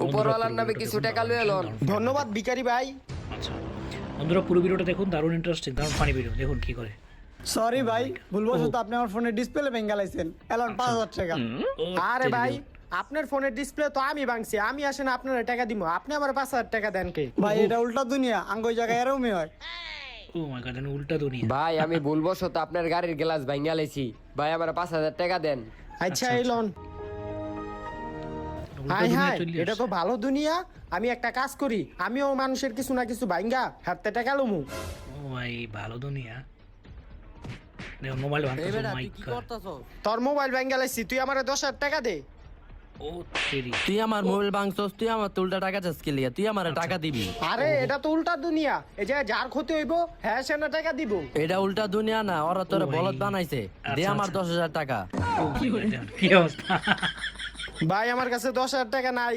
উপরওয়ালার নামে কিছু টাকা লয়ে লন। ধন্যবাদ ভিখারি ভাই। আচ্ছা বন্ধুরা পুরো ভিডিওটা দেখুন, দারুণ ইন্টারেস্টিং, দারুণ ফানি ভিডিও, দেখুন কি করে। সরি ভাই, ভুলবশত আপনি আমার ফোনের ডিসপ্লে ভেঙে লাইছেন। এলন 5000 টাকা। ও, আরে তেরি ভাই, দেবো। আপনার ফোনের ডিসপ্লে তো আমি ভাঙছি, আমি আসেন আপনার টাকা দিব, আপনি আমার 5000 টাকা দেন কে? ভাই এটা উল্টা দুনিয়া, আঙ্গুই জায়গায় এরকমই হয়। ও মাই গড, উল্টা দুনিয়া। ভাই আমি ভুলবশত আপনার গাড়ির গ্লাস ভাঙিয়া লাইছি, ভাই আমার 5000 টাকা দেন। আচ্ছা এই আচ্ছা। লন। উল্টা হাই দুনিয়া হাই, চলে এটা তো আসছে। ভালো দুনিয়া। আমি একটা কাজ করি, আমিও মানুষের কিছু না কিছু ভাঙ্গা হাতে টাকা লমু। ও ভাই ভালো দুনিয়া। দেখো মোবাইল ভাঙতেছে, ও মাই গড। তোর মোবাইল ভাঙ্গা লাইছি, তুই আমার 10,000 টাকা দে। ও তেরি। তুই আমার মোবাইল ভাঙছস, তুই আমার উল্টা টাকা চাস কে লিয়া? তুই আমার টাকা দিবি। আরে এটা তো উল্টা দুনিয়া, এই যে যার ক্ষতি হইব হ্যাঁ সে না টাকা দিব। এটা উল্টা দুনিয়া না, ওরা তোর ও ভাই। বলদ বানাইছে। দে আচ্ছা, আমার আচ্ছা। 10,000 টাকা। ও কি অবস্থা। ভাই আমার কাছে 10,000 টাকা নাই।